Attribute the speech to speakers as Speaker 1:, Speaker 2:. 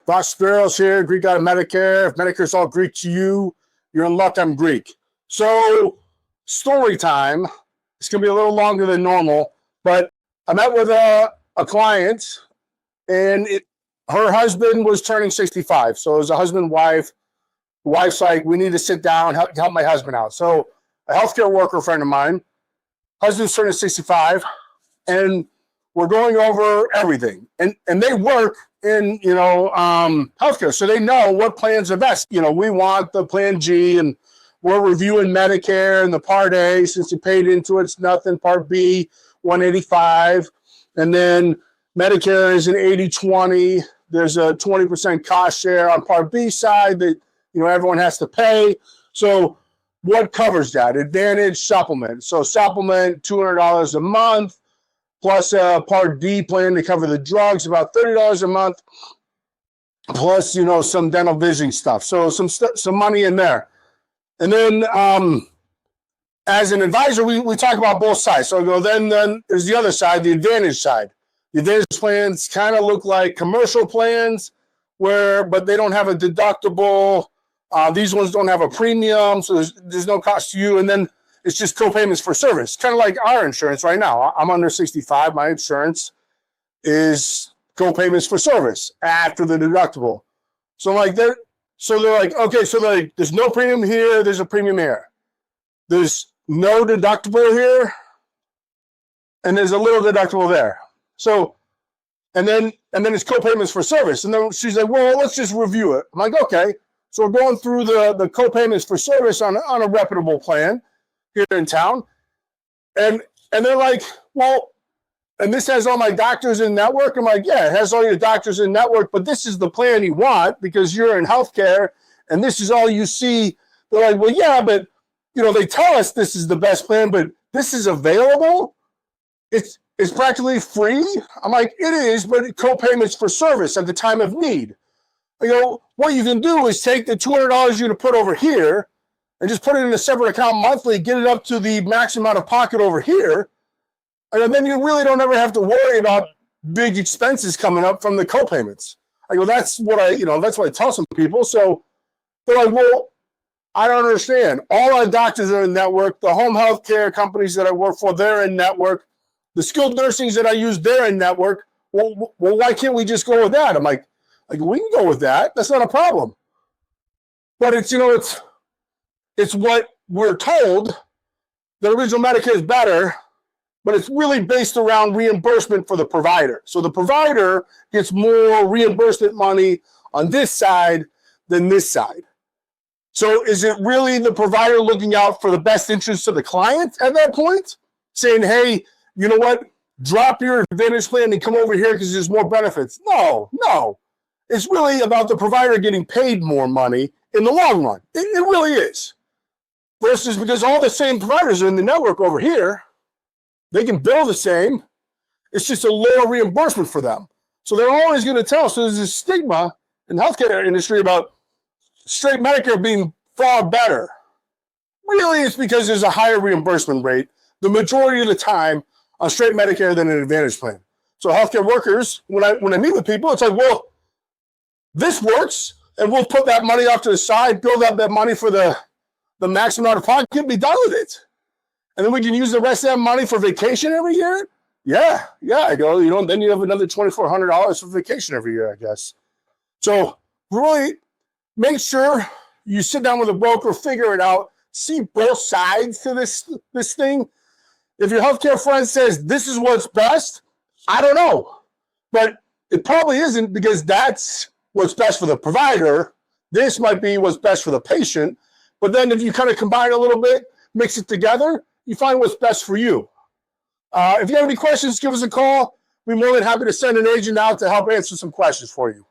Speaker 1: Voss Speros here, Greek out of Medicare. If Medicare's all Greek to you, you're in luck, I'm Greek. So, story time. It's going to be a little longer than normal, but I met with a client, and her husband was turning 65. So it was a husband-wife. The wife's like, we need to sit down, help my husband out. So a healthcare worker friend of mine, husband's turning 65, and we're going over everything. And they work in, healthcare, so they know what plans are best. We want the Plan G, and we're reviewing Medicare and the Part A. Since you paid into it, it's nothing. Part B, 185. And then Medicare is an 80-20. There's a 20% cost share on Part B side that, everyone has to pay. So what covers that? Advantage, supplement. So supplement, $200 a month, plus a Part D plan to cover the drugs, about $30 a month, plus, some dental vision stuff. So some money in there. And then as an advisor, we talk about both sides. So I go, then there's the other side, the Advantage side. The Advantage plans kind of look like commercial plans, but they don't have a deductible. These ones don't have a premium, so there's no cost to you. And then it's just co-payments for service, kind of like our insurance right now. I'm under 65. My insurance is co-payments for service after the deductible. So they're like, okay, so there's no premium here, there's a premium here. There's no deductible here, and there's a little deductible there. So, and then it's co-payments for service. And then she's like, well, let's just review it. I'm like, okay. So we're going through the co-payments for service on a reputable plan here in town. And they're like, well, and this has all my doctors in network. I'm like, yeah, it has all your doctors in network, but this is the plan you want because you're in healthcare and this is all you see. They're like, well, yeah, but they tell us this is the best plan, but this is available. It's practically free. I'm like, it is, but co-payments for service at the time of need. I go, what you can do is take the $200 you're going to put over here and just put it in a separate account monthly, get it up to the maximum out of pocket over here. And then you really don't ever have to worry about big expenses coming up from the co-payments. I go, that's what I tell some people. So they're like, well, I don't understand. All our doctors are in network. The home health care companies that I work for, they're in network. The skilled nursings that I use, they're in network. Well, why can't we just go with that? I'm like, we can go with that. That's not a problem. But it's what we're told. The original Medicare is better, but it's really based around reimbursement for the provider. So the provider gets more reimbursement money on this side than this side. So is it really the provider looking out for the best interest of the client at that point? Saying, hey, you know what? Drop your Advantage plan and come over here because there's more benefits. No. It's really about the provider getting paid more money in the long run. It really is. Versus because all the same providers are in the network over here, they can bill the same. It's just a lower reimbursement for them. So they're always going to tell. So there's a stigma in the healthcare industry about straight Medicare being far better. Really, it's because there's a higher reimbursement rate the majority of the time on straight Medicare than an Advantage plan. So healthcare workers, when I meet with people, it's like, well, this works, and we'll put that money off to the side, build up that money for the maximum out of pocket, be done with it. And then we can use the rest of that money for vacation every year? Yeah, I go, then you have another $2,400 for vacation every year, I guess. So really make sure you sit down with a broker, figure it out, see both sides to this thing. If your healthcare friend says this is what's best, I don't know. But it probably isn't because that's what's best for the provider. This might be what's best for the patient. But then if you kind of combine a little bit, mix it together, you find what's best for you. If you have any questions, give us a call. We're more than happy to send an agent out to help answer some questions for you.